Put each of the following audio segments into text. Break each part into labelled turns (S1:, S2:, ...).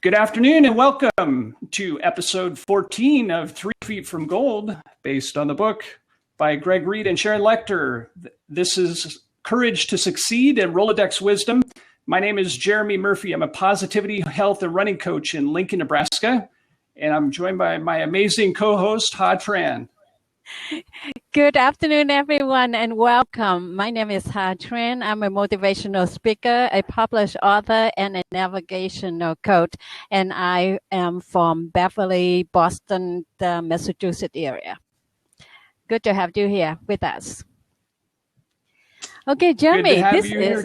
S1: Good afternoon and welcome to episode 14 of 3 Feet from Gold, based on the book by Greg Reed and Sharon Lechter. This is Courage to Succeed and Rolodex Wisdom. My name is Jeremy Murphy. I'm a positivity, health, and running coach in Lincoln, Nebraska. And I'm joined by my amazing co-host, Ha Tran.
S2: Good afternoon, everyone, and welcome. My name is Ha Tran. I'm a motivational speaker, a published author, and a navigational coach. And I am from Beverly, Boston, the Massachusetts area. Good to have you here with us. Okay, Jeremy, this is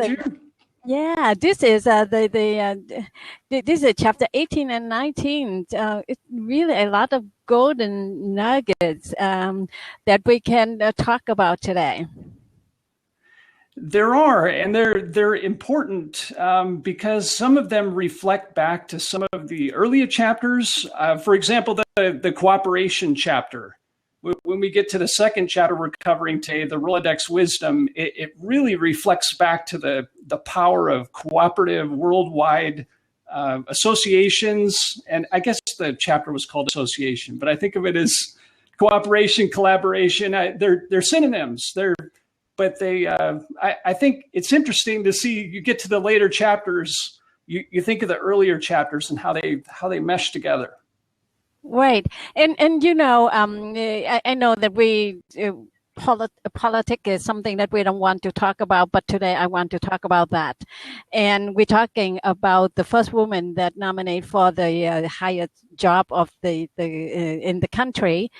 S2: this is chapter 18 and 19. It's really a lot of golden nuggets that we can talk about today.
S1: There are, and they're important because some of them reflect back to some of the earlier chapters. For example, the cooperation chapter. When we get to the second chapter we're covering today, the Rolodex Wisdom, it really reflects back to the power of cooperative worldwide associations. And I guess the chapter was called association, but I think of it as cooperation, collaboration. They're synonyms. I think it's interesting to see. You get to the later chapters, you think of the earlier chapters and how they mesh together.
S2: Right. And you know, I know that politics is something that we don't want to talk about, but today I want to talk about that. And we're talking about the first woman that nominated for the highest job of the in the country,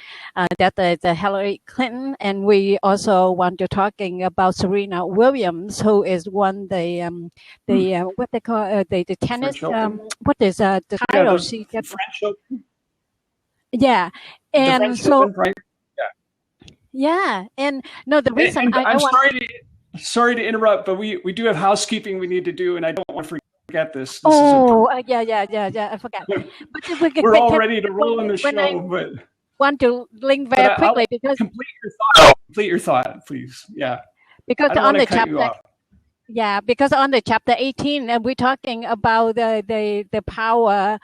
S2: that is Hillary Clinton. And we also want to talking about Serena Williams, who is won the what they call the tennis. What is the title she got?
S1: French Open.
S2: Yeah, and so
S1: Open, right?
S2: yeah, and no, the reason
S1: and I'm sorry to interrupt, but we do have housekeeping we need to do, and I don't want to forget this.
S2: Yeah, I forgot. But
S1: we're all ready to roll in the show, but
S2: want to link very quickly because
S1: complete your thought, please. Yeah,
S2: because on the chapter. Yeah, because on the chapter 18, we're talking about the power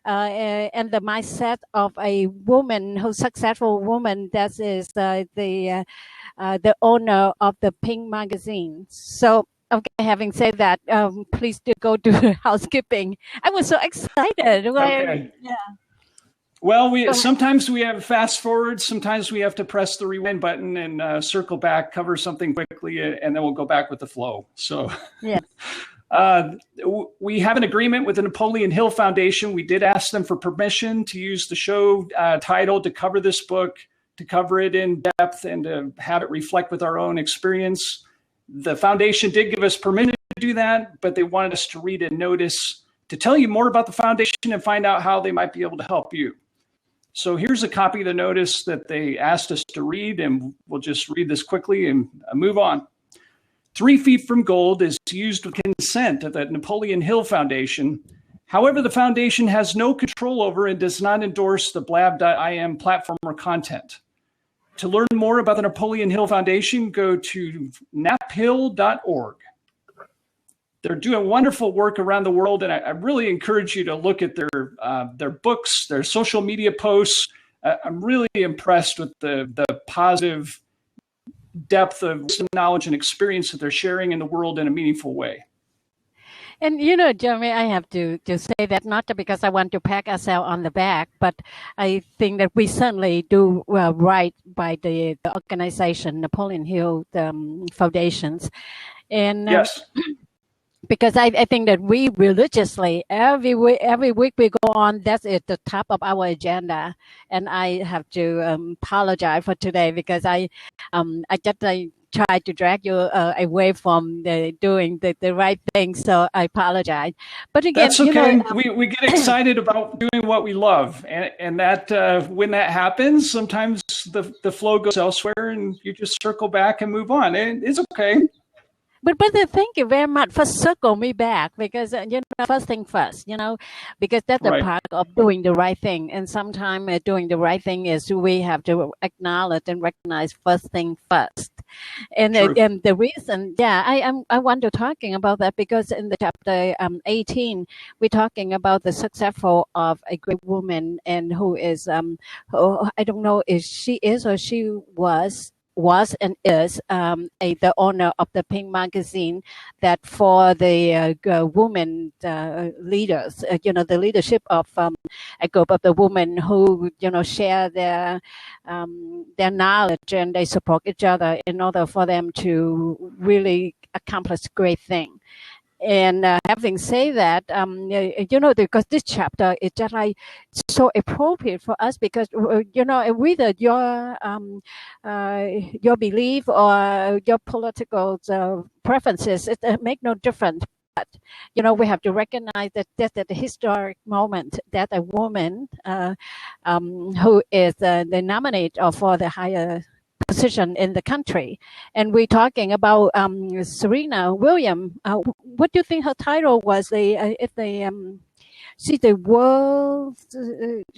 S2: and the mindset of a woman, who's successful woman that is the owner of the Pink magazine. So, okay, having said that, please do go to housekeeping. I was so excited.
S1: Okay.
S2: Yeah.
S1: Well, sometimes we have fast forward. Sometimes we have to press the rewind button and circle back, cover something quickly, and then we'll go back with the flow. So,
S2: yeah.
S1: We have an agreement with the Napoleon Hill Foundation. We did ask them for permission to use the show title to cover this book, to cover it in depth, and to have it reflect with our own experience. The foundation did give us permission to do that, but they wanted us to read a notice to tell you more about the foundation and find out how they might be able to help you. So here's a copy of the notice that they asked us to read, and we'll just read this quickly and move on. 3 Feet from Gold is used with consent of the Napoleon Hill Foundation. However, the foundation has no control over and does not endorse the blab.im platform or content. To learn more about the Napoleon Hill Foundation, go to naphill.org. They're doing wonderful work around the world, and I really encourage you to look at their books, their social media posts. I'm really impressed with the positive depth of knowledge and experience that they're sharing in the world in a meaningful way.
S2: And you know, Jeremy, I have to say that not because I want to pat ourselves on the back, but I think that we certainly do right by the organization, Napoleon Hill Foundations. And
S1: yes.
S2: Because I think that we religiously, every week we go on, that's at the top of our agenda. And I have to apologize for today because I just try to drag you away from doing the right thing. So I apologize. But again,
S1: that's okay. We get excited about doing what we love. And that when that happens, sometimes the flow goes elsewhere and you just circle back and move on. And it's okay.
S2: But thank you very much for circle me back because first thing first, because that's the part of doing the right thing. And sometimes doing the right thing is we have to acknowledge and recognize first thing first. And
S1: True.
S2: and the reason, I want to talking about that because in the chapter 18, we're talking about the successful of a great woman and who is I don't know if she is or she was and is the owner of the Pink magazine that for the women leaders, the leadership of a group of the women who share their knowledge and they support each other in order for them to really accomplish great thing. And having said that, because this chapter is just like so appropriate for us because whether your belief or your political preferences, it make no difference. But we have to recognize that that's the historic moment that a woman who is the nominate for the higher position in the country, and we're talking about Serena Williams. What do you think her title was? She's the world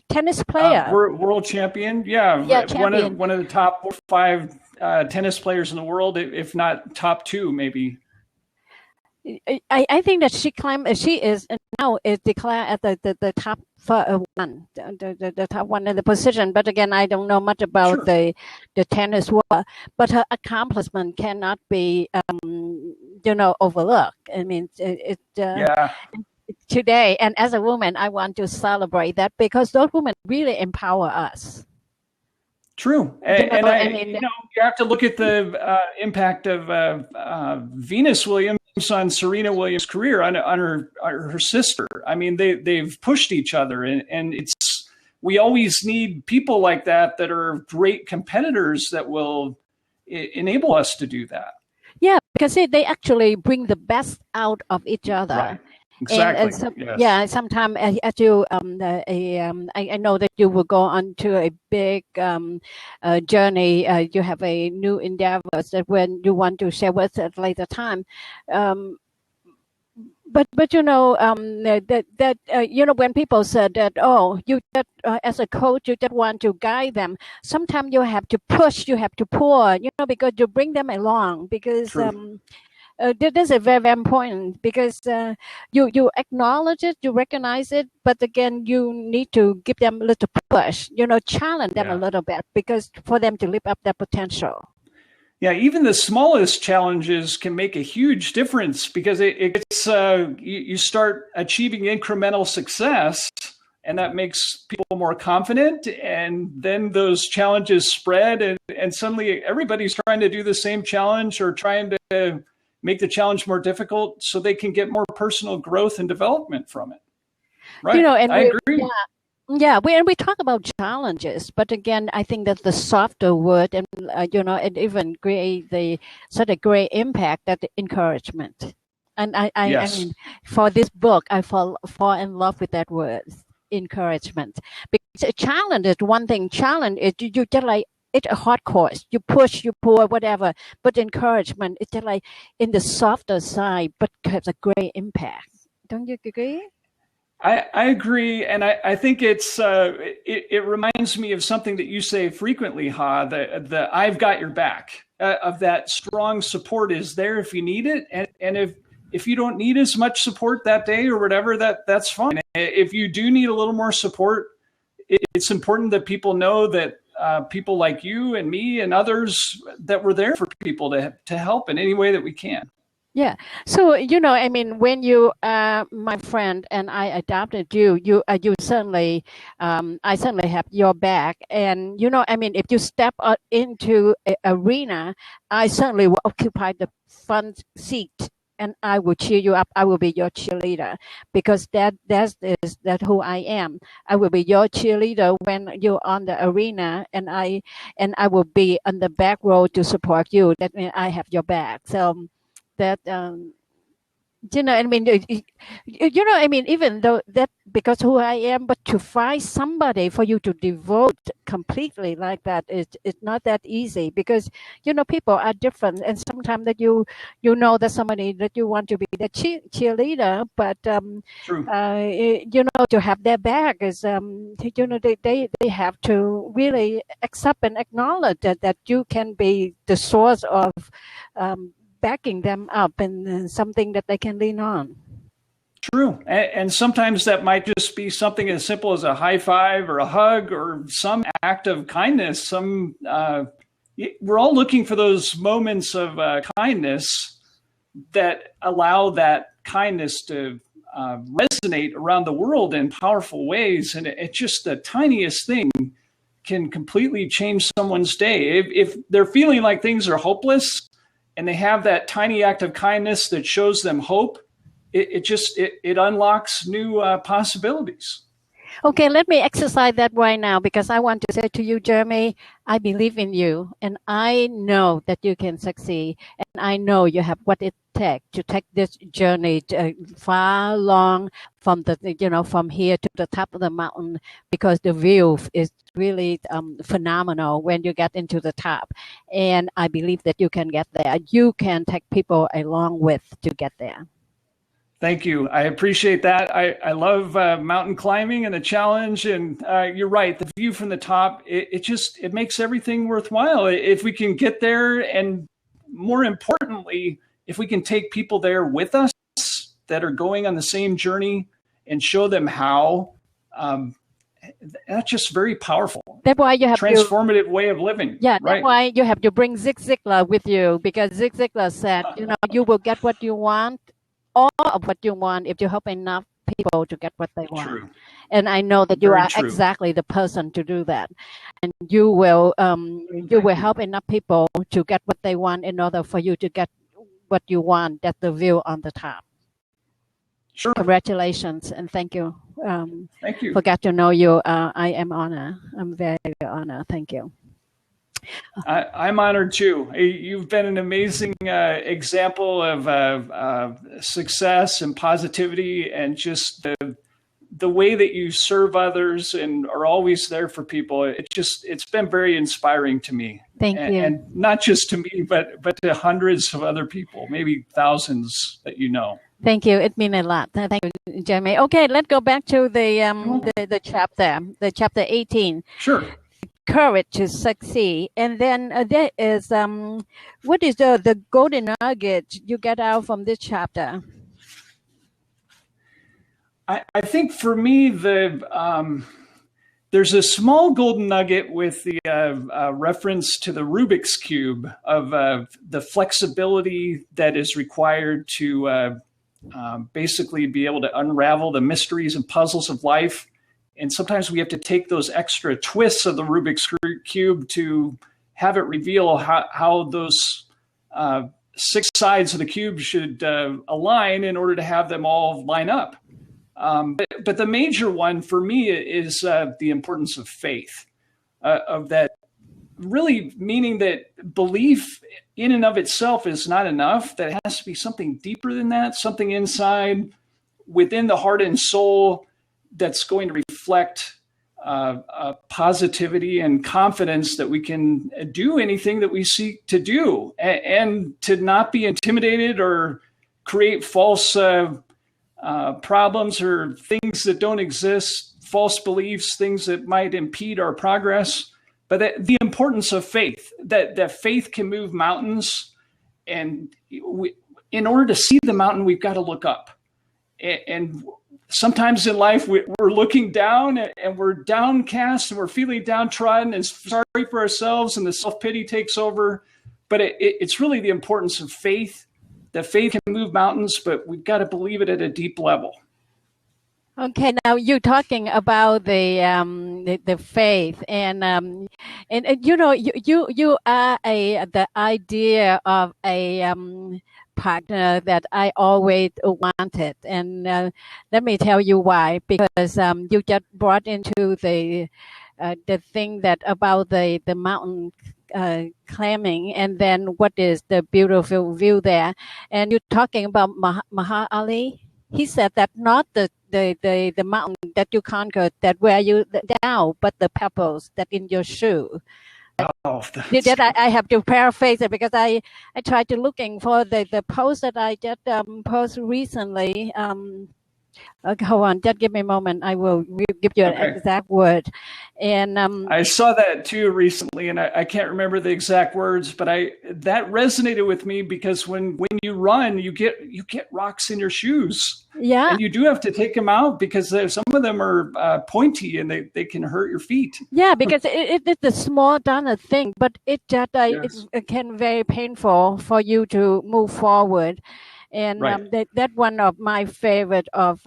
S2: tennis player,
S1: world champion. Yeah,
S2: champion.
S1: One of the top 4 or 5 tennis players in the world, if not top 2, maybe.
S2: I think that she is now declared at the top one, the top one in the position. But again, I don't know much about the tennis world. But her accomplishment cannot be overlooked. I mean, today, and as a woman, I want to celebrate that because those women really empower us.
S1: True, and you have to look at the impact of Venus Williams on Serena Williams' career on her sister. I mean, they've pushed each other, and we always need people like that are great competitors that will enable us to do that. Yeah,
S2: because they actually bring the best out of each other.
S1: Right. Exactly.
S2: Yes. Sometimes as you, I know that you will go on to a big journey. You have a new endeavors that when you want to share with at later time. But when people said that, you just as a coach, you just want to guide them. Sometimes you have to push, you have to pull, because you bring them along because. That's a very, very important because you acknowledge it, you recognize it, but again, you need to give them a little push, challenge them a little bit because for them to live up their potential.
S1: Yeah, even the smallest challenges can make a huge difference because it's you start achieving incremental success, and that makes people more confident, and then those challenges spread, and suddenly everybody's trying to do the same challenge or trying to make the challenge more difficult so they can get more personal growth and development from it. Right.
S2: And
S1: I agree.
S2: Yeah, we talk about challenges, but again, I think that the softer word and it even create such a great impact that the encouragement. And I mean, for this book, I fall in love with that word, encouragement. Because a challenge is one thing. Challenge is you just like. It's a hard course. You push, you pull, whatever. But encouragement, it's just like in the softer side, but has a great impact. Don't you agree?
S1: I agree, and I think it reminds me of something that you say frequently, Ha. The I've got your back. Of that strong support is there if you need it, and if you don't need as much support that day or whatever, that's fine. If you do need a little more support, it's important that people know that. People like you and me and others that we're there for people to help in any way that we can.
S2: Yeah. So, I mean, when you, my friend, and I adopted you certainly, I certainly have your back. And, I mean, if you step into an arena, I certainly will occupy the front seat. And I will cheer you up. I will be your cheerleader because that's who I am. I will be your cheerleader when you're on the arena, and I will be on the back row to support you. That means I have your back. So that I mean, I mean, even though that because who I am, but to find somebody for you to devote completely like that is it's not that easy because people are different, and sometimes that you know that somebody that you want to be the cheerleader, but
S1: True.
S2: to have their back is they have to really accept and acknowledge that you can be the source of backing them up and something that they can lean on.
S1: True. And sometimes that might just be something as simple as a high five or a hug or some act of kindness. We're all looking for those moments of kindness that allow that kindness to resonate around the world in powerful ways. And it's just the tiniest thing can completely change someone's day. If they're feeling like things are hopeless, and they have that tiny act of kindness that shows them hope, it unlocks new possibilities.
S2: Okay, let me exercise that right now because I want to say to you, Jeremy, I believe in you and I know that you can succeed. And I know you have what it takes to take this journey far long from from here to the top of the mountain because the view is really phenomenal when you get into the top. And I believe that you can get there. You can take people along with to get there.
S1: Thank you. I appreciate that. I love mountain climbing and the challenge. And you're right. The view from the top, it makes everything worthwhile. If we can get there, and more importantly, if we can take people there with us that are going on the same journey and show them how, that's just very powerful.
S2: That's why you have
S1: transformative way of living.
S2: Yeah,
S1: right?
S2: That's why you have to bring Zig Ziglar with you because Zig Ziglar said, you will get what you want. All of what you want if you help enough people to get what they want.
S1: True.
S2: And I know that you
S1: Very
S2: are
S1: true.
S2: exactly the person to do that. And you will help enough people to get what they want in order for you to get what you want. That's the view on the top.
S1: Sure.
S2: Congratulations and thank you.
S1: Thank you.
S2: For get to know you. I am honored. I'm very honored. Thank you.
S1: I'm honored too. You've been an amazing example of success and positivity, and just the way that you serve others and are always there for people. It's been very inspiring to me.
S2: Thank you.
S1: And not just to me, but to hundreds of other people, maybe thousands that you know.
S2: Thank you. It means a lot. Thank you, Jeremy. Okay, let's go back to the chapter 18.
S1: Sure.
S2: Courage to succeed. And then there is what is the golden nugget you get out from this chapter?
S1: I think for me there's a small golden nugget with the reference to the Rubik's Cube of the flexibility that is required to basically be able to unravel the mysteries and puzzles of life. And sometimes we have to take those extra twists of the Rubik's Cube to have it reveal how those 6 sides of the cube should align in order to have them all line up. But the major one for me is the importance of faith, of that really meaning that belief in and of itself is not enough. That it has to be something deeper than that, something inside within the heart and soul that's going to reflect positivity and confidence that we can do anything that we seek to do, and to not be intimidated or create false problems or things that don't exist, false beliefs, things that might impede our progress. But the importance of faith, that faith can move mountains. And in order to see the mountain, we've got to look up. And sometimes in life, we're looking down and we're downcast and we're feeling downtrodden and sorry for ourselves, and the self-pity takes over. But it's really the importance of faith, that faith can move mountains, but we've got to believe it at a deep level.
S2: Okay, now you're talking about the faith, and you are the idea of a partner that I always wanted, and let me tell you why. Because you just brought into the thing that about the mountain climbing, and then what is the beautiful view there. And you're talking about Mahatma Ali. He said that not the mountain that you conquered that wear you down, but the pebbles that in your shoe.
S1: Oh,
S2: That I have to paraphrase it because I tried to looking for the post that I just post recently. Hold on, just give me a moment. I will give you an exact word. And
S1: I saw that too recently, and I can't remember the exact words, but that resonated with me because when you run, you get rocks in your shoes.
S2: Yeah,
S1: and you do have to take them out because some of them are pointy and they can hurt your feet.
S2: Yeah, because it's a small done thing, but it just it can be very painful for you to move forward. And that one of my favorite of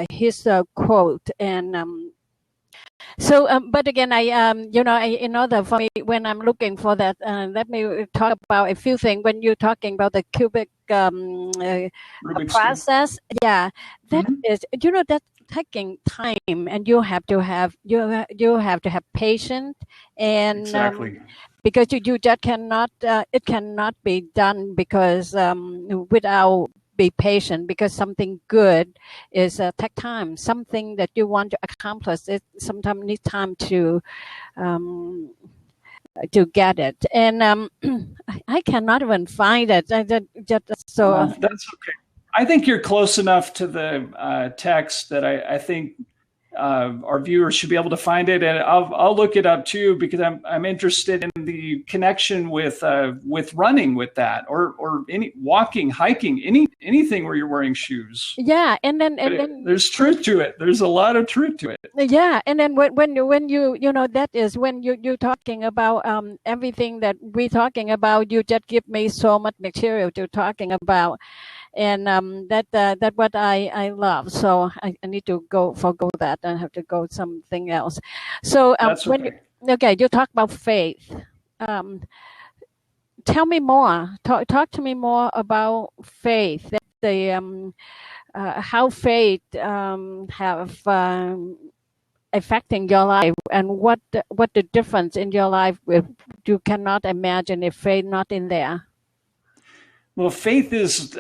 S2: his quote. And but again, in order for me, when I'm looking for that, let me talk about a few things. When you're talking about the cubic process, that is, that's taking time, and you have to have patience, and
S1: exactly.
S2: Because you just cannot, it cannot be done because without be patient, because something good is take time. Something that you want to accomplish, it sometimes needs time to get it. And I cannot even find it. So
S1: that's okay. I think you're close enough to the text that I think our viewers should be able to find it, and I'll look it up too because I'm interested in the connection with running with that, or any walking, hiking, anything where you're wearing shoes.
S2: Yeah, and then
S1: there's truth to it. There's a lot of truth to it.
S2: Yeah, and then when you that is when you're talking about everything that we're talking about, you just give me so much material to talking about. And that what I love. So I need to forgo that. I have to go something else. So
S1: that's okay.
S2: You talk about faith. Tell me more. Talk to me more about faith. That how faith have affecting your life, and what the difference in your life if you cannot imagine if faith not in there.
S1: Well, faith is,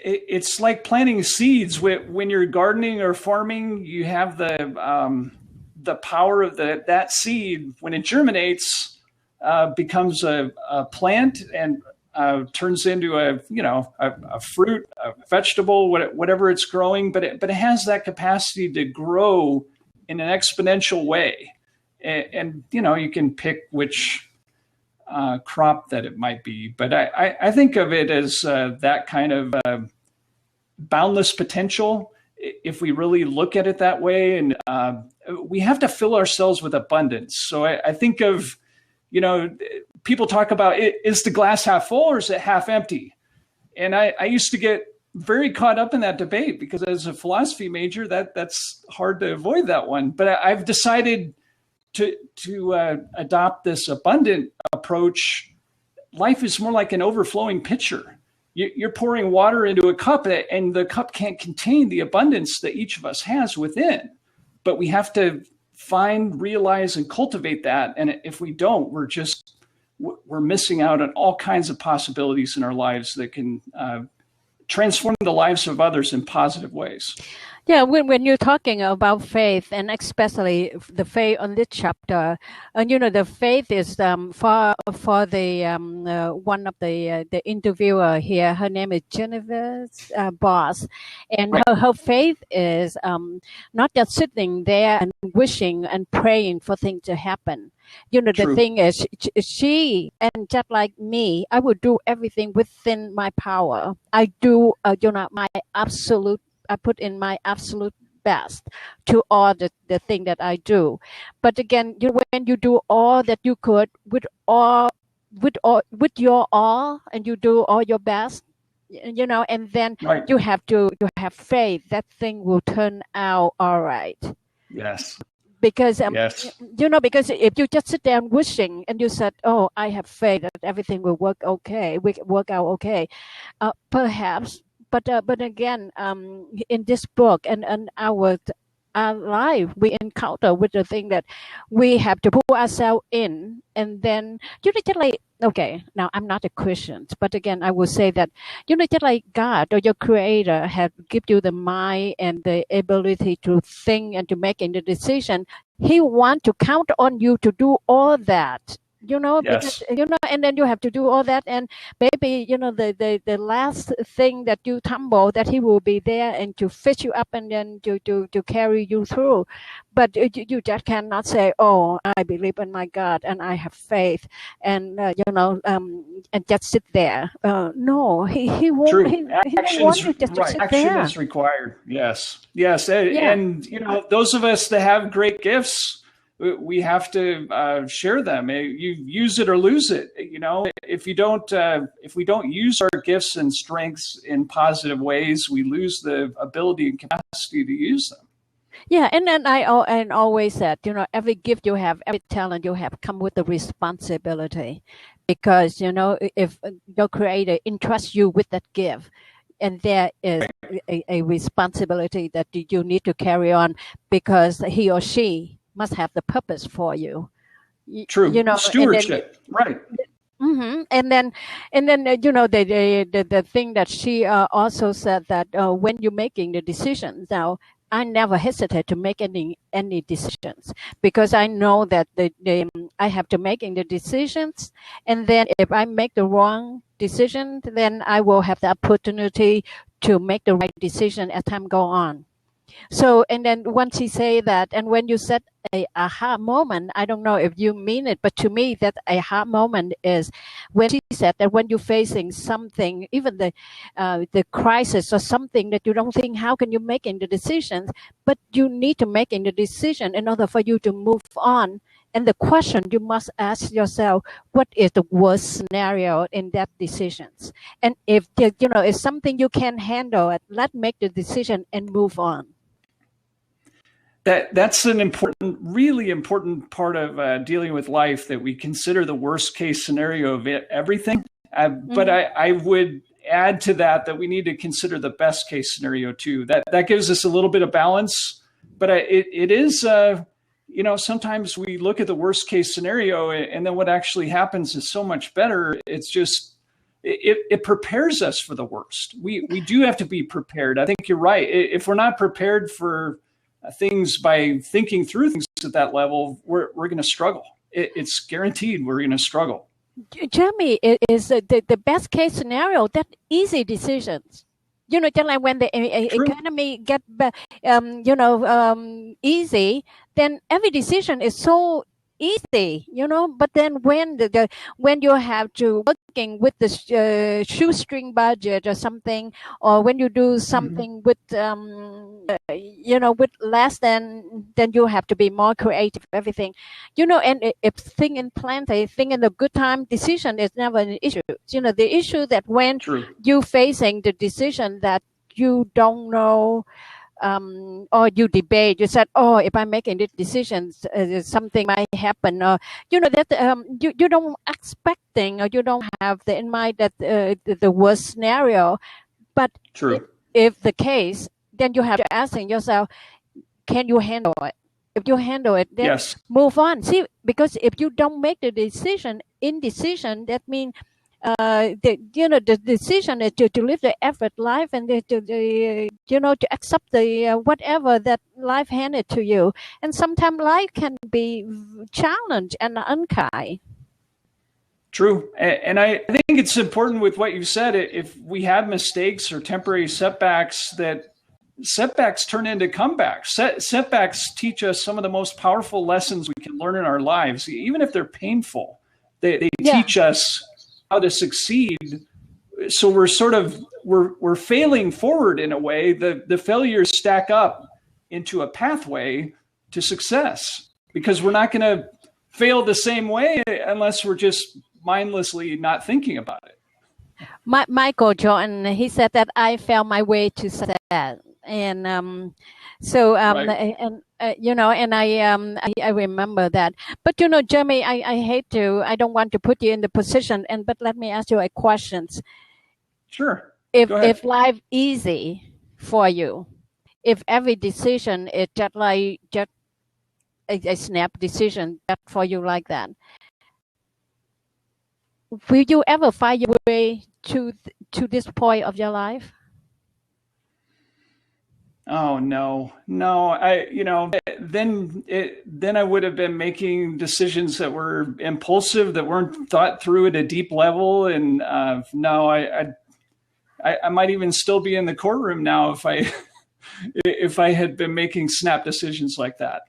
S1: it's like planting seeds. When you're gardening or farming, you have the power of that seed. When it germinates, becomes a plant and turns into a fruit, a vegetable, whatever it's growing. But it has that capacity to grow in an exponential way. And you can pick which crop that it might be, but I think of it as that kind of boundless potential if we really look at it that way. And we have to fill ourselves with abundance. So I think of, people talk about, is the glass half full or is it half empty? And I used to get very caught up in that debate because as a philosophy major, that's hard to avoid that one. But I've decided to adopt this abundant approach. Life is more like an overflowing pitcher. You're pouring water into a cup, and the cup can't contain the abundance that each of us has within. But we have to find, realize, and cultivate that. And if we don't, we're missing out on all kinds of possibilities in our lives that can transform the lives of others in positive ways.
S2: Yeah, when you're talking about faith, and especially the faith on this chapter, and the faith is for the one of the interviewer here. Her name is Jennifer's boss, and
S1: right.
S2: her faith is not just sitting there and wishing and praying for things to happen. The
S1: True.
S2: thing is, she, and just like me, I would do everything within my power. I do, my absolute. I put in my absolute best to all the thing that I do. But again, when you do all that you could with your all, and you do all your best, and then
S1: right.
S2: you have to have faith that thing will turn out all right.
S1: Yes.
S2: Because
S1: yes.
S2: Because if you just sit there wishing and you said, "Oh, I have faith that everything will work out okay," perhaps. But again, in this book and our our life, we encounter with the thing that we have to put ourselves in, and then just like, okay, now I'm not a Christian, but again, I will say that just like God or your Creator have give you the mind and the ability to think and to making the decision, He want to count on you to do all that. Because,
S1: Yes.
S2: and then you have to do all that, and maybe the last thing that you tumble, that He will be there and to fish you up and then to carry you through. But you just cannot say, oh, I believe in my God and I have faith, and and just sit there. No, he won't.
S1: True.
S2: He won't want
S1: Actions,
S2: you just to
S1: right.
S2: sit
S1: Action
S2: there.
S1: is required. Yes. Yes. And,
S2: Yeah.
S1: those of us that have great gifts, we have to share them. You use it or lose it. If we don't use our gifts and strengths in positive ways, we lose the ability and capacity to use them.
S2: Yeah, and then I always said, every gift you have, every talent you have, come with a responsibility, because if your Creator entrusts you with that gift, and there is a responsibility that you need to carry on, because he or she must have the purpose for you.
S1: True. Stewardship. Right.
S2: Mm-hmm. And then the thing that she also said, that when you're making the decisions now, I never hesitate to make any decisions, because I know that I have to making the decisions, and then if I make the wrong decision, then I will have the opportunity to make the right decision as time go on. So, and then once he say that, and when you said a aha moment, I don't know if you mean it, but to me that aha moment is when she said that when you're facing something, even the crisis or something that you don't think, how can you making the decisions, but you need to making the decision in order for you to move on. And the question you must ask yourself, what is the worst scenario in that decisions? And if it's something you can handle, let's make the decision and move on.
S1: That's an really important part of dealing with life, that we consider the worst case scenario of everything. But I would add to that we need to consider the best case scenario too. That gives us a little bit of balance. But it is, sometimes we look at the worst case scenario, and then what actually happens is so much better. It's just, it prepares us for the worst. We do have to be prepared. I think you're right. If we're not prepared for things by thinking through things at that level, we're going to struggle. It's guaranteed we're going to struggle.
S2: Jeremy, it is the best case scenario, that easy decisions. Just like when the economy get easy, then every decision is so easy, but then when you have to working with the shoestring budget or something, or when you do something with with less, then you have to be more creative, everything, and if thing in plenty, thing in a good time, decision is never an issue. The issue that when you facing the decision that you don't know, or you debate, you said, oh, if I'm making this decision, something might happen, or that you don't expecting, or you don't have in mind that the worst scenario. But if the case, then you have to ask yourself, can you handle it? If you handle it, then move on. See, because if you don't make the decision, indecision, that means the decision is to live the effort life, and to accept the whatever that life handed to you. And sometimes life can be challenged and unkind.
S1: True. And I think it's important with what you said. If we have mistakes or temporary setbacks, that setbacks turn into comebacks. Setbacks teach us some of the most powerful lessons we can learn in our lives, even if they're painful. They teach us how to succeed. So we're failing forward in a way. The failures stack up into a pathway to success, because we're not going to fail the same way unless we're just mindlessly not thinking about it.
S2: Michael Jordan, he said that I failed my way to success. And and I remember that. But Jeremy, I don't want to put you in the position, but let me ask you a question.
S1: Sure.
S2: If life easy for you, if every decision is just a snap decision just for you like that, will you ever find your way to this point of your life?
S1: Oh no, no. Then I would have been making decisions that were impulsive, that weren't thought through at a deep level. And no, I might even still be in the courtroom now if I if I had been making snap decisions like that.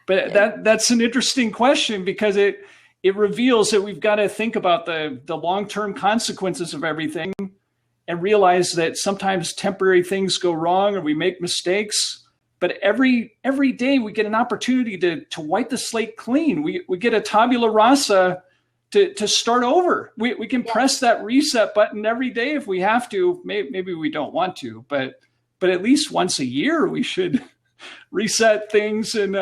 S1: But that's an interesting question, because it reveals that we've got to think about the long-term consequences of everything, and realize that sometimes temporary things go wrong or we make mistakes. But every day we get an opportunity to wipe the slate clean. We get a tabula rasa to start over. We can press that reset button every day if we have to. Maybe we don't want to, but at least once a year we should reset things and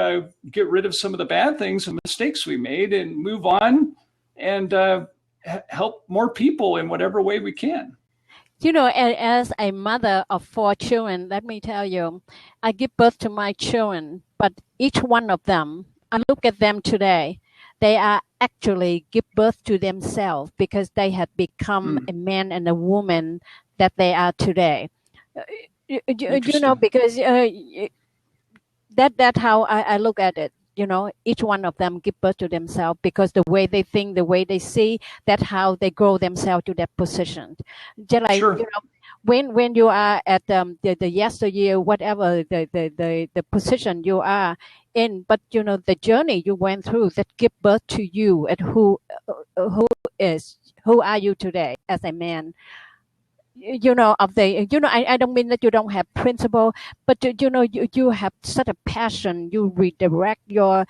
S1: get rid of some of the bad things and mistakes we made, and move on and help more people in whatever way we can.
S2: As a mother of 4 children, let me tell you, I give birth to my children, but each one of them, I look at them today, they are actually give birth to themselves, because they have become a man and a woman that they are today. Because that's how I look at it. Each one of them give birth to themselves, because the way they think, the way they see, that's how they grow themselves to that position. Just like,
S1: Sure.
S2: When you are at the yesteryear, whatever the position you are in, but the journey you went through that give birth to you, and who are you today as a man. I don't mean that you don't have principle, but you have such a passion. You redirect your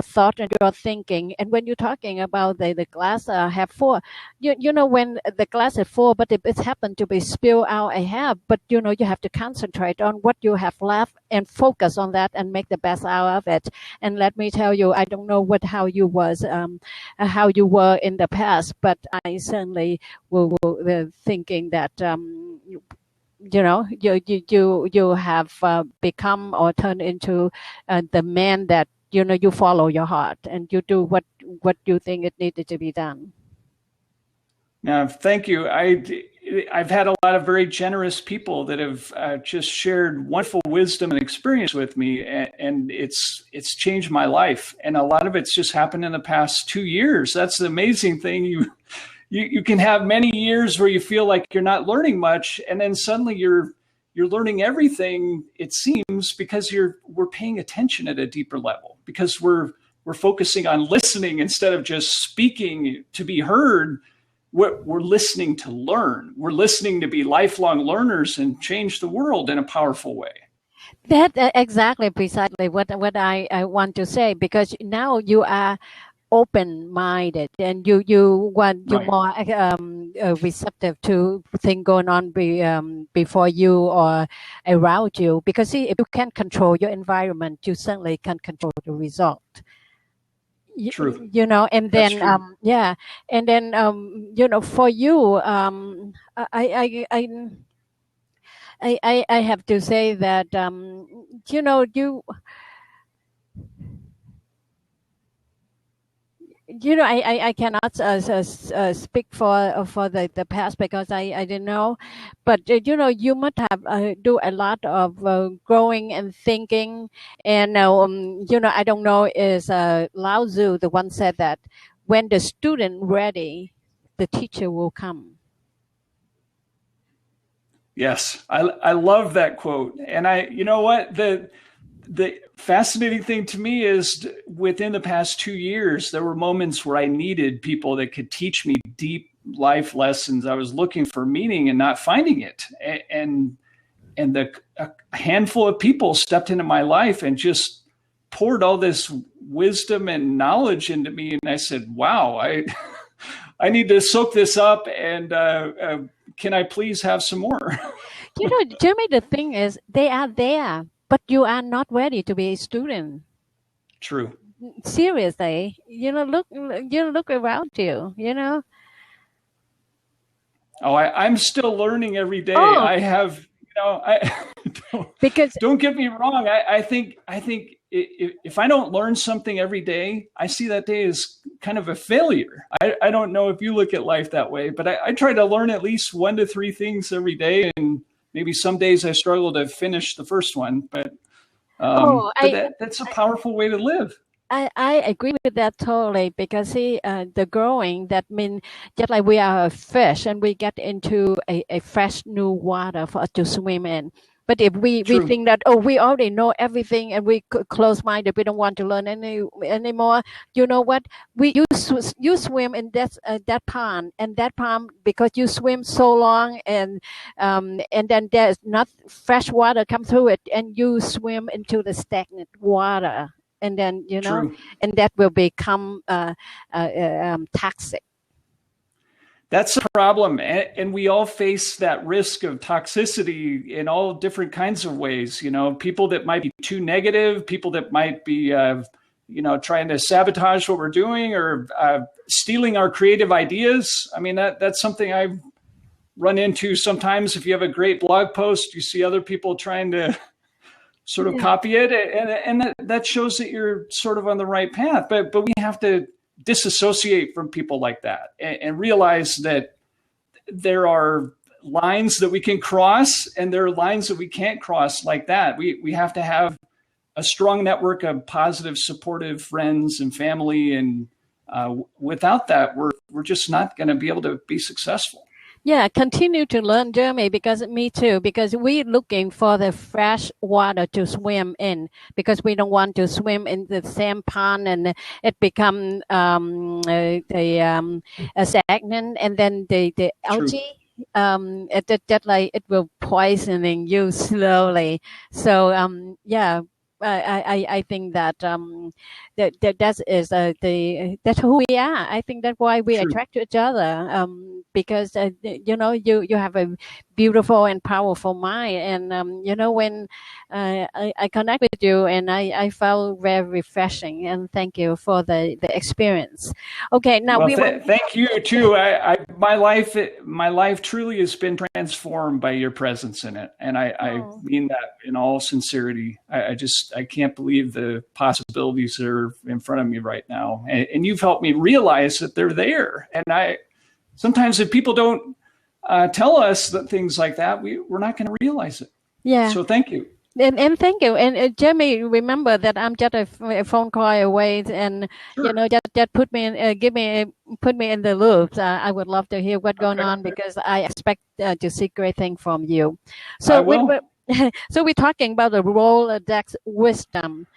S2: thought and your thinking. And when you're talking about the glass half full, when the glass is full, but it's happened to be spilled out a half, but you have to concentrate on what you have left and focus on that and make the best out of it. And let me tell you, I don't know how you were in the past, but I certainly will thinking that you have become or turned into the man that you follow your heart and you do what you think it needed to be done.
S1: Now, thank you. I've had a lot of very generous people that have just shared wonderful wisdom and experience with me, and it's changed my life. And a lot of it's just happened in the past 2 years. That's the amazing thing. You can have many years where you feel like you're not learning much, and then suddenly you're learning everything, it seems, because we're paying attention at a deeper level, because we're focusing on listening instead of just speaking to be heard. We're listening to learn. We're listening to be lifelong learners and change the world in a powerful way.
S2: That exactly, precisely what I want to say, because now you are open-minded and you're more receptive to things going on before you or around you, because see, if you can control your environment, you certainly can control the result.
S1: True.
S2: And then and then for you, I have to say that I cannot speak for the past, because I didn't know, but you must have do a lot of growing and thinking, and I don't know, is Lao Tzu the one said that when the student ready, the teacher will come.
S1: Yes, I love that quote, and you know what, the fascinating thing to me is within the past 2 years, there were moments where I needed people that could teach me deep life lessons. I was looking for meaning and not finding it. And a handful of people stepped into my life and just poured all this wisdom and knowledge into me. And I said, wow, I need to soak this up. And can I please have some more?
S2: Jeremy, the thing is, they are there, but you are not ready to be a student.
S1: True.
S2: Seriously, look around you,
S1: Oh, I'm still learning every day.
S2: Oh.
S1: I have don't,
S2: because
S1: don't get me wrong. I think if I don't learn something every day, I see that day as kind of a failure. I don't know if you look at life that way, but I try to learn at least 1 to 3 things every day. And maybe some days I struggle to finish the first one, but that's a powerful way to live.
S2: I agree with that totally, because the growing, that means just like we are a fish and we get into a fresh new water for us to swim in. But if we think that, we already know everything and we close-minded, we don't want to learn anymore, you know what? You swim in that pond, and that pond, because you swim so long, and then there's not fresh water come through it, and you swim into the stagnant water. And then, and that will become toxic.
S1: That's a problem. And we all face that risk of toxicity in all different kinds of ways. People that might be too negative, people that might be, trying to sabotage what we're doing, or stealing our creative ideas. I mean, that's something I've run into sometimes. If you have a great blog post, you see other people trying to sort of copy it, and that shows that you're sort of on the right path. But we have to disassociate from people like that and realize that there are lines that we can cross, and there are lines that we can't cross like that. We have to have a strong network of positive, supportive friends and family, and without that, we're just not going to be able to be successful.
S2: Yeah, continue to learn, Jeremy, because me too, because we're looking for the fresh water to swim in, because we don't want to swim in the same pond and it become stagnant, and then the algae, it will poisoning you slowly. So, I think that that's who we are. I think that's why we attract to each other, because you have a beautiful and powerful mind, and when I connect with you, and I felt very refreshing, and thank you for the experience. Okay, now
S1: thank you too. My life truly has been transformed by your presence in it, and I mean that in all sincerity. I can't believe the possibilities that are in front of me right now. And you've helped me realize that they're there. And sometimes if people don't tell us that things like that, we're not going to realize it.
S2: Yeah.
S1: So thank you.
S2: And thank you. And Jamie, remember that I'm just a phone call away, and just put me in, put me in the loop. I would love to hear what's going on, because I expect to see great things from you. So so we're talking about the Rolodex wisdom.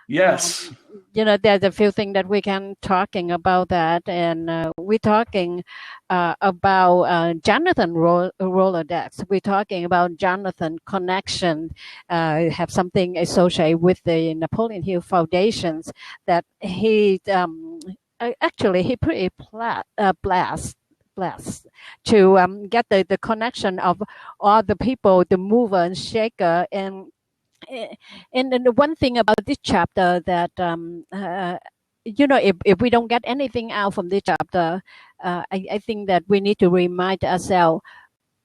S1: Yes.
S2: There's a few things that we can talking about that, and we're talking about Jonathan Rolodex. We're talking about Jonathan connection, have something associated with the Napoleon Hill Foundations that he actually he pretty blessed to get the connection of all the people, the mover and shaker. And the one thing about this chapter that if we don't get anything out from this chapter, I think that we need to remind ourselves,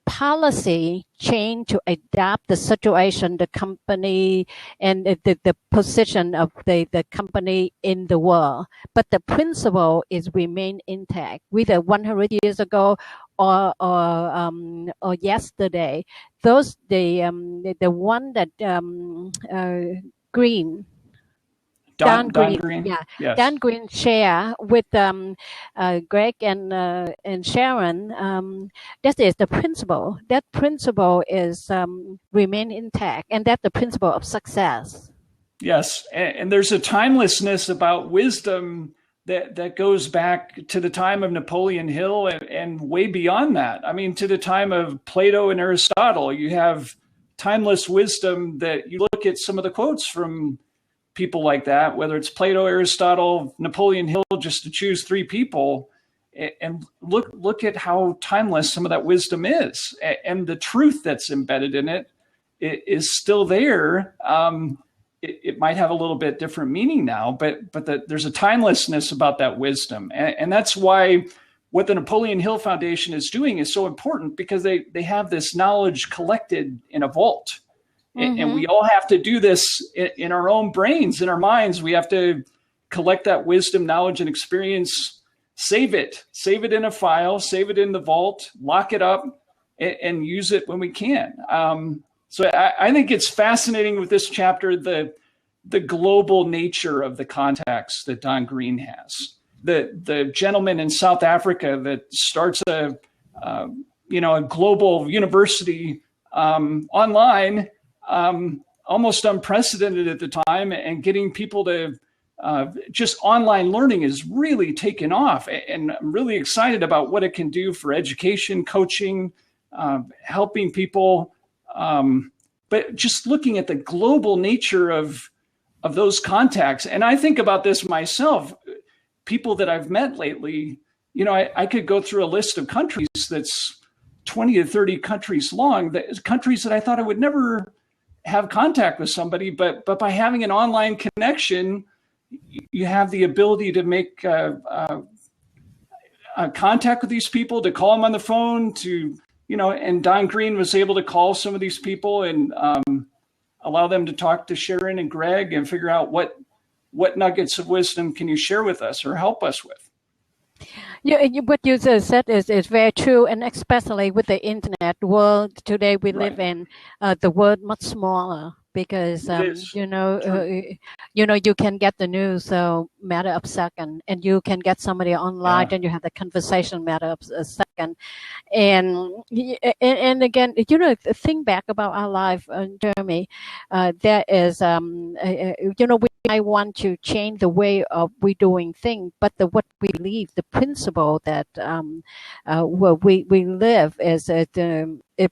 S2: policy change to adapt the situation, the company, and the position of the company in the world. But the principle is remain intact, whether 100 years ago or yesterday. Those the one that Green. Don Green. Yeah. Yes. Don Green share with Greg and Sharon. That is the principle. That principle is remain intact, and that's the principle of success.
S1: Yes, and there's a timelessness about wisdom that goes back to the time of Napoleon Hill and way beyond that. I mean, to the time of Plato and Aristotle. You have timeless wisdom that you look at some of the quotes from people like that, whether it's Plato, Aristotle, Napoleon Hill, just to choose 3 people, and look at how timeless some of that wisdom is, and the truth that's embedded in it is still there. It might have a little bit different meaning now, but there's a timelessness about that wisdom, and that's why what the Napoleon Hill Foundation is doing is so important because they have this knowledge collected in a vault. Mm-hmm. And we all have to do this in our own brains, in our minds. We have to collect that wisdom, knowledge, and experience, save it in a file, save it in the vault, lock it up, and use it when we can. So I think it's fascinating with this chapter, the global nature of the contacts that Don Green has. The gentleman in South Africa that starts a global university online, almost unprecedented at the time, and getting people to just online learning is really taken off. And I'm really excited about what it can do for education, coaching, helping people. But just looking at the global nature of those contacts. And I think about this myself, people that I've met lately, I could go through a list of countries that's 20 to 30 countries long, countries that I thought I would never have contact with somebody, but by having an online connection, you have the ability to make contact with these people, to call them on the phone, and Don Green was able to call some of these people and allow them to talk to Sharon and Greg and figure out what nuggets of wisdom can you share with us or help us with.
S2: Yeah, what you just said is very true, and especially with the internet world today we live in, the world much smaller because you can get the news matter of second, and you can get somebody online and you have the conversation matter of a second, and again, think back about our life, Jeremy. There is we might want to change the way of we doing things, but what we believe, the principle that we live is it's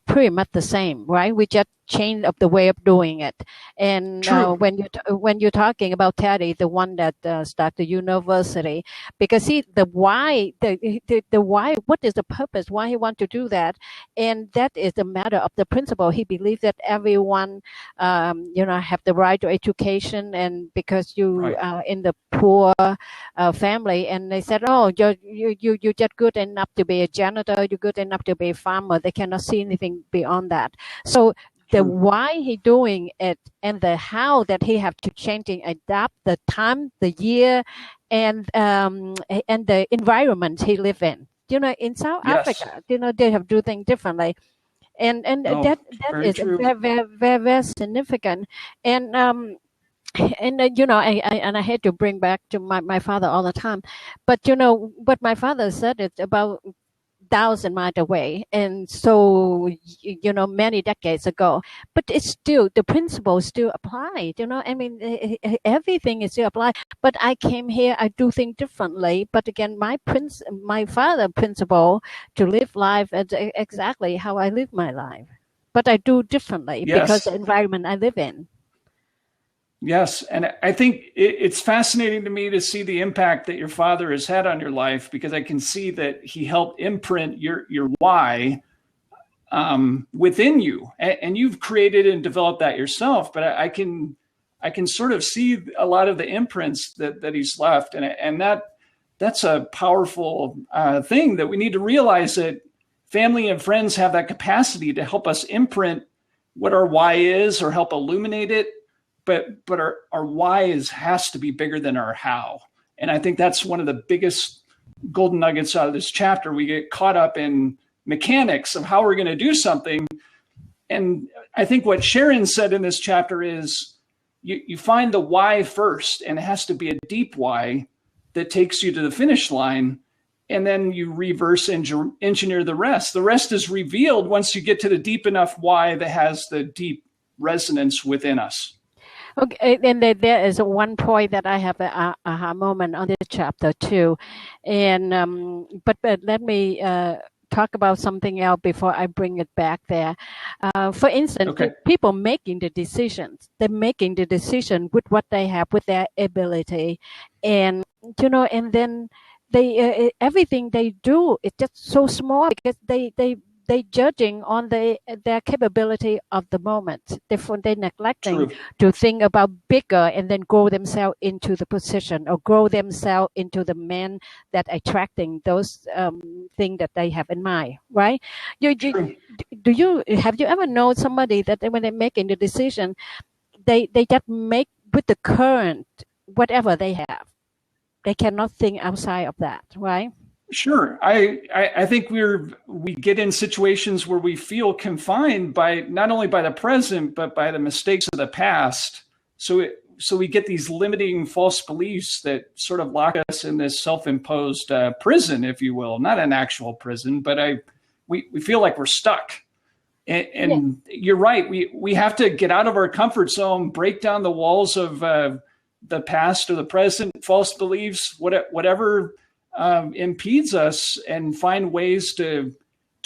S2: pretty much the same, right? We just change up the way of doing it. And when you're talking about Teddy, the one that started the university, because the why, the why, what is the purpose? Why he want to do that? And that is the matter of the principle. He believes that everyone, have the right to education, and because you are in the poor family, and they said, oh, you're just good enough to be a janitor, you're good enough to be a farmer. They cannot see anything beyond that. So the why he doing it and the how that he have to change and adapt the time, the year, and the environment he live in. In South Africa, they have do things differently, and that is very, very, very, very significant. And I hate to bring back to my father all the time, but what my father said, it's about 1,000 miles away, and so many decades ago, but it's still, the principles still apply. Everything is still applied, but I came here, I do things differently, but again, my father principle to live life is exactly how I live my life, but I do differently because the environment I live in.
S1: Yes. And I think it's fascinating to me to see the impact that your father has had on your life, because I can see that he helped imprint your why within you, and you've created and developed that yourself. But I can sort of see a lot of the imprints that he's left. And that's a powerful thing that we need to realize, that family and friends have that capacity to help us imprint what our why is or help illuminate it. But our why has to be bigger than our how. And I think that's one of the biggest golden nuggets out of this chapter. We get caught up in mechanics of how we're going to do something. And I think what Sharon said in this chapter is you find the why first, and it has to be a deep why that takes you to the finish line. And then you reverse engineer the rest. The rest is revealed once you get to the deep enough why that has the deep resonance within us.
S2: Okay, and there is one point that I have an aha moment on this chapter too, and but let me talk about something else before I bring it back there. For instance, people making the decisions, they're making the decision with what they have, with their ability, and and then they everything they do is just so small because they they judging on their capability of the moment. Therefore, they neglecting
S1: True.
S2: to think about bigger and then grow themselves into the position or grow themselves into the man that attracting those things that they have in mind, right?
S1: True.
S2: Have you ever known somebody that when they're making the decision, they just make with the current whatever they have. They cannot think outside of that, right?
S1: Sure. I think we get in situations where we feel confined by not only by the present, but by the mistakes of the past. So we get these limiting false beliefs that sort of lock us in this self-imposed prison, if you will, not an actual prison, but we feel like we're stuck. And you're right. We have to get out of our comfort zone, break down the walls of the past or the present, false beliefs, whatever impedes us, and find ways to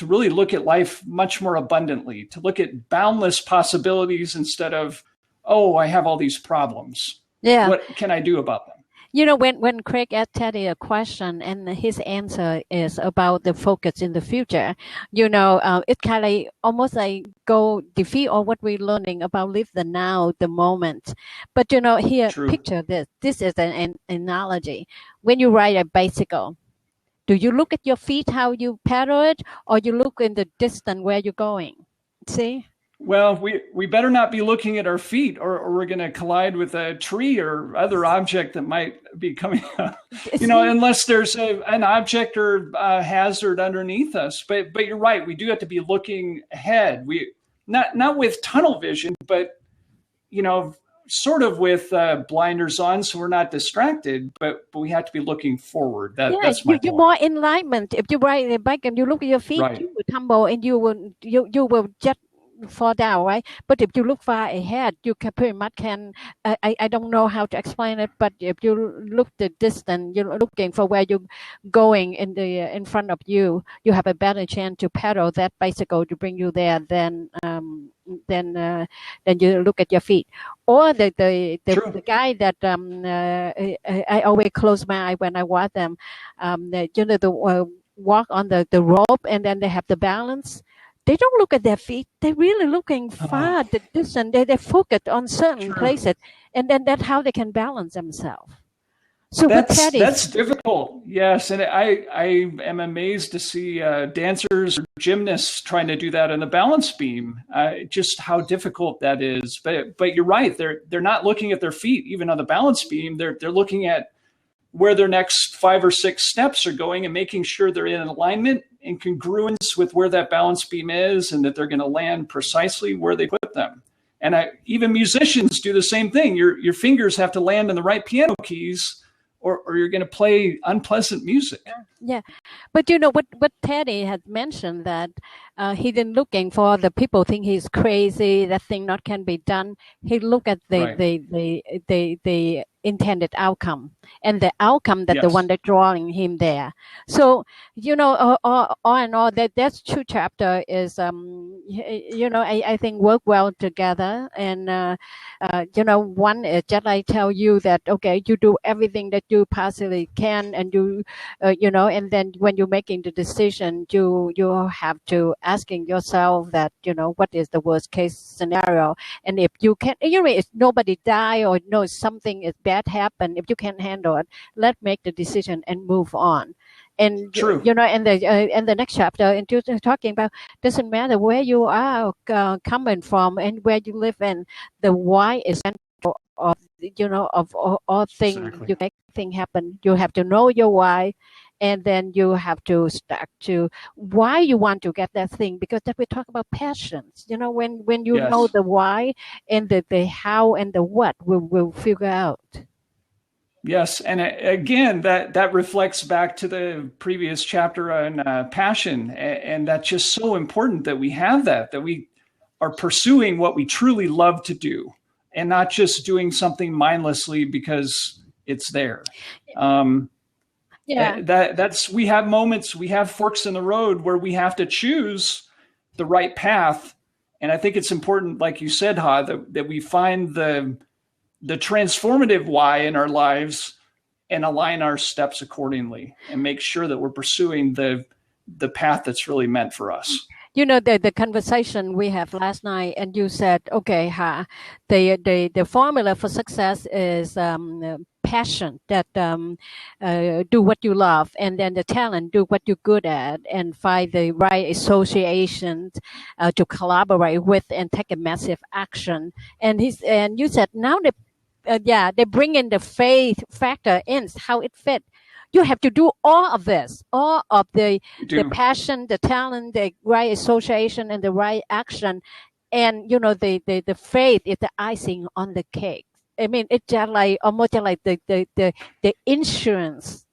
S1: really look at life much more abundantly, to look at boundless possibilities instead of, oh, I have all these problems.
S2: Yeah.
S1: What can I do about them?
S2: You know, when Craig asked Teddy a question and his answer is about the focus in the future, it kind of almost like go defeat all what we're learning about live the now, the moment. But, here,
S1: True.
S2: picture this. This is an analogy. When you ride a bicycle, do you look at your feet, how you pedal it, or you look in the distance where you're going? See?
S1: Well, we better not be looking at our feet, or we're going to collide with a tree or other object that might be coming up, unless there's an object or a hazard underneath us. But you're right. We do have to be looking ahead. We not with tunnel vision, but, sort of with blinders on, so we're not distracted, but we have to be looking forward. That's my point.
S2: You're more enlightenment. If you ride a bike and you look at your feet,
S1: Right.
S2: you will tumble and you will just fall down, right? But if you look far ahead, you can pretty much I don't know how to explain it, but if you look the distance, you're looking for where you're going in front of you, you have a better chance to pedal that bicycle to bring you there than you look at your feet. Or the guy that I always close my eye when I watch them, walk on the rope and then they have the balance. They don't look at their feet. They're really looking far, the distance. They're focused on certain places, and then that's how they can balance themselves. So
S1: that's difficult. Yes, and I am amazed to see dancers or gymnasts trying to do that on the balance beam. Just how difficult that is. But you're right. They're not looking at their feet even on the balance beam. They're looking at where their next 5 or 6 steps are going and making sure they're in alignment and congruence with where that balance beam is, and that they're going to land precisely where they put them. And even musicians do the same thing. Your fingers have to land in the right piano keys, or you're going to play unpleasant music.
S2: Yeah. But what Teddy had mentioned, that he didn't looking for the people think he's crazy, that thing not can be done. He look at the intended outcome, and the outcome that the one that drawing him there. So all in all, that's 2 chapter is I think work well together. And one is just I tell you that, okay, you do everything that you possibly can, and you and then when you're making the decision, you have to asking yourself that what is the worst case scenario, and if you can, if nobody die or something is bad happen, if you can't handle it, let's make the decision and move on. And
S1: True.
S2: and the next chapter, and you're talking about doesn't matter where you are coming from and where you live in, the why is central of of all things.
S1: Exactly.
S2: You make things happen. You have to know your why, and then you have to start to why you want to get that thing, because that we talk about passions. When you know the why and the how and the what, we'll figure out.
S1: Yes, and again, that reflects back to the previous chapter on passion, and that's just so important that we have that we are pursuing what we truly love to do, and not just doing something mindlessly because it's there. We have moments, we have forks in the road where we have to choose the right path, and I think it's important, like you said, Ha, that we find the transformative why in our lives and align our steps accordingly and make sure that we're pursuing the path that's really meant for us.
S2: the conversation we have last night, and you said, okay, the formula for success is passion, that do what you love, and then the talent, do what you're good at, and find the right associations to collaborate with and take a massive action. And you said now they bring in the faith factor in how it fit. You have to do all of this, all of the passion, the talent, the right association, and the right action. And, the faith is the icing on the cake. I mean, it's just like almost like the insurance,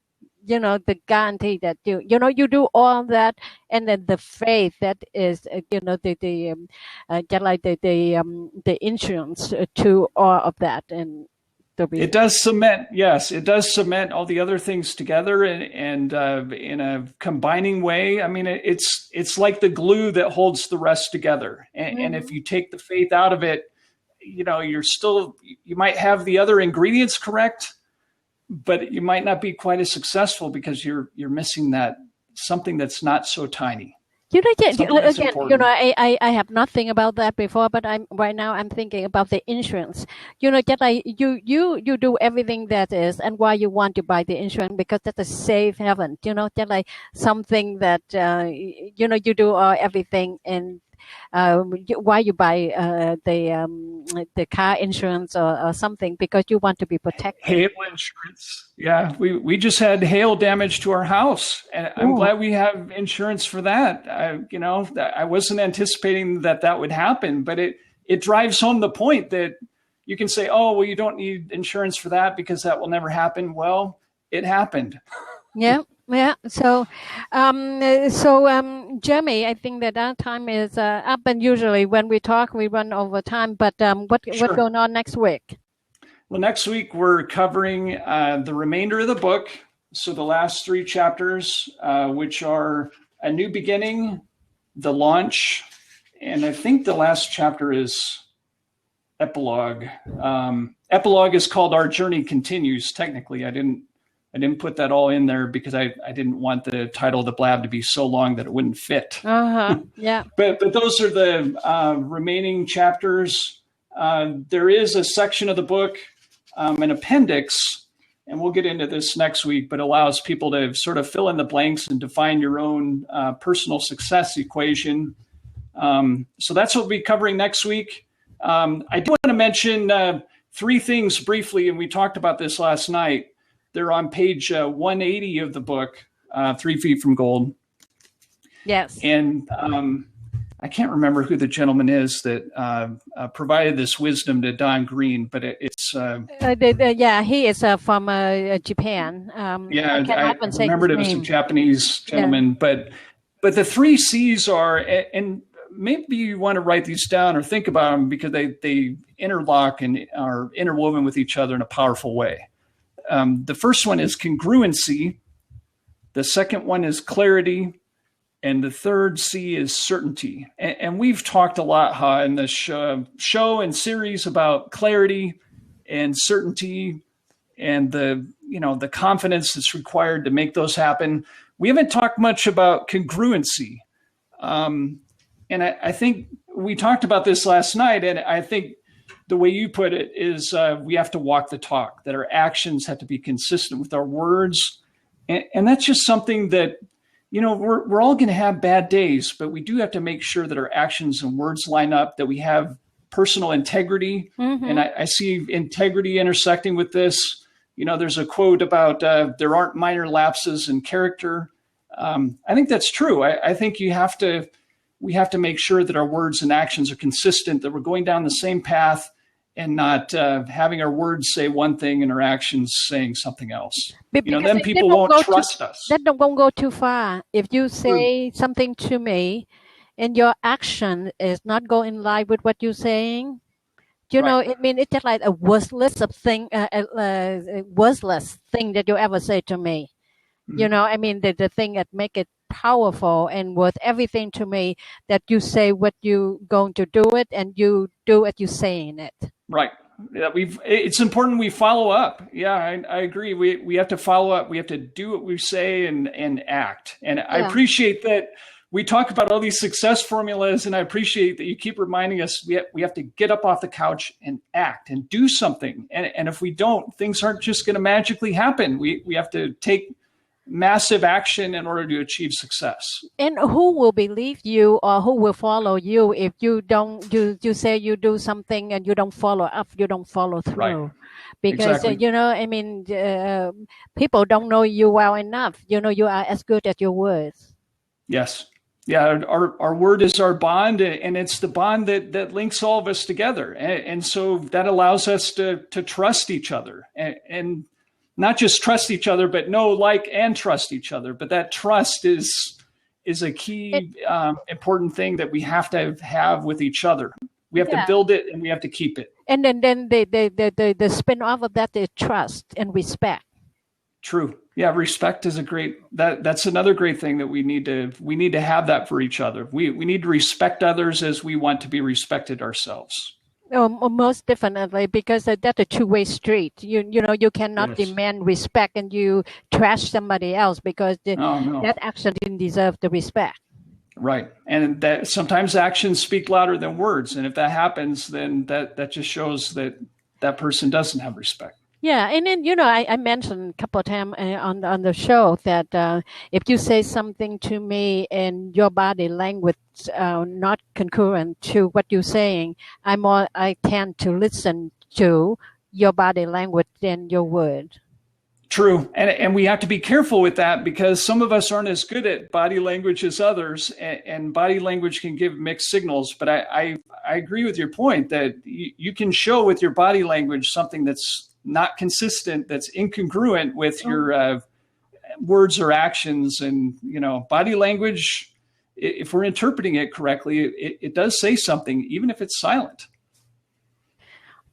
S2: the guarantee that you do all that. And then the faith that is, just like the insurance to all of that. And
S1: it does cement, yes, it does cement all the other things together and in a combining way. I mean, it's like the glue that holds the rest together. And if you take the faith out of it, you might have the other ingredients correct, but you might not be quite as successful because you're missing that something that's not so tiny.
S2: I have nothing about that before, but right now I'm thinking about the insurance. Just like you do everything that is, and why you want to buy the insurance, because that's a safe haven. Just like something that you do everything, and why you buy the car insurance or something, because you want to be protected.
S1: Hail insurance. Yeah, we just had hail damage to our house, and I'm glad we have insurance for that. I wasn't anticipating that would happen, but it drives home the point that you can say, oh, well, you don't need insurance for that because that will never happen. Well, it happened.
S2: Yeah. Yeah. So, Jeremy, I think that our time is up, and usually when we talk, we run over time. But what's going on next week?
S1: Well, next week we're covering the remainder of the book. So the last 3 chapters, which are A New Beginning, The Launch, and I think the last chapter is Epilogue. Epilogue is called Our Journey Continues. Technically, I didn't put that all in there because I didn't want the title of the blab to be so long that it wouldn't fit.
S2: Yeah.
S1: But those are the remaining chapters. There is a section of the book, an appendix, and we'll get into this next week, but allows people to sort of fill in the blanks and define your own personal success equation. So that's what we'll be covering next week. I do want to mention 3 things briefly, and we talked about this last night. They're on page 180 of the book, 3 Feet from Gold.
S2: Yes.
S1: And I can't remember who the gentleman is that provided this wisdom to Don Green, but it's...
S2: he is from Japan.
S1: I remembered it was a Japanese gentleman. Yeah. But the 3 C's are, and maybe you want to write these down or think about them because they interlock and are interwoven with each other in a powerful way. The first one is congruency. The second one is clarity. And the third C is certainty. And we've talked a lot in this show and series about clarity and certainty and the confidence that's required to make those happen. We haven't talked much about congruency. And I think we talked about this last night, and I think the way you put it is we have to walk the talk, that our actions have to be consistent with our words. And that's just something that, we're all going to have bad days, but we do have to make sure that our actions and words line up, that we have personal integrity. Mm-hmm. And I see integrity intersecting with this. There's a quote about there aren't minor lapses in character. I think that's true. I think we have to make sure that our words and actions are consistent, that we're going down the same path and not having our words say one thing and our actions saying something else. Then people won't trust us.
S2: That won't go too far. If you say something to me and your action is not going in line with what you're saying, it's just like a worthless thing that you ever say to me. Mm-hmm. The thing that make it powerful and worth everything to me, that you say what you're going to do it and you do what you're saying it.
S1: Right. Yeah, it's important we follow up. Yeah, I agree. We have to follow up. We have to do what we say and act. And I appreciate that we talk about all these success formulas, and I appreciate that you keep reminding us we have to get up off the couch and act and do something. And if we don't, things aren't just going to magically happen. We have to take massive action in order to achieve success.
S2: And who will believe you or who will follow you if you don't you say you do something and you don't follow up, you don't follow through?
S1: Right.
S2: Because,
S1: Exactly.
S2: I mean, people don't know you well enough. You are as good as your words.
S1: Yes. Yeah. Our word is our bond, and it's the bond that links all of us together. And so that allows us to trust each other, and not just trust each other, but know, like, and trust each other. But that trust is a key, important thing that we have to have with each other. We have to build it, and we have to keep it.
S2: And then the spin off of that is trust and respect.
S1: True. Yeah. Respect is that's another great thing that we need to have that for each other. We need to respect others as we want to be respected ourselves.
S2: Oh, most definitely, because that's a two-way street. You cannot demand respect and you trash somebody else because that action didn't deserve the respect.
S1: Right. And that sometimes actions speak louder than words. And if that happens, then that just shows that person doesn't have respect.
S2: Yeah, and then I mentioned a couple of times on the show that if you say something to me and your body language not concurrent to what you're saying, I tend to listen to your body language than your word.
S1: True, and we have to be careful with that because some of us aren't as good at body language as others, and body language can give mixed signals. But I agree with your point that you can show with your body language something that's not consistent, that's incongruent with your words or actions. And, body language, if we're interpreting it correctly, it does say something, even if it's silent.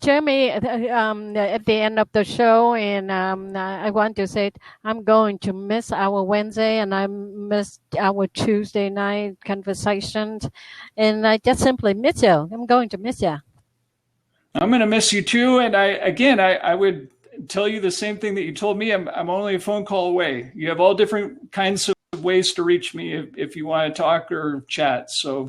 S2: Jeremy, at the end of the show, and I want to say I'm going to miss our Wednesday and I missed our Tuesday night conversations, and I just simply miss you. I'm going to miss you.
S1: I'm going to miss you too. And I would tell you the same thing that you told me. I'm only a phone call away. You have all different kinds of ways to reach me if you want to talk or chat. So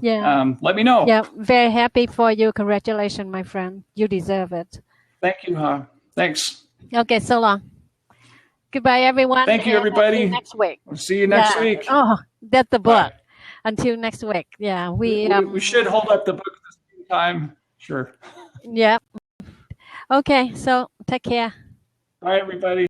S1: let me know.
S2: Yeah, very happy for you. Congratulations, my friend. You deserve it.
S1: Thank you, huh? Thanks.
S2: Okay, so long. Goodbye, everyone.
S1: Thank you, everybody.
S2: See you next week.
S1: We'll see you next week.
S2: Oh, that's the book.
S1: Bye.
S2: Until next week. Yeah,
S1: we should hold up the book at the same time. Sure.
S2: Yeah. Okay, so take care.
S1: Bye, everybody.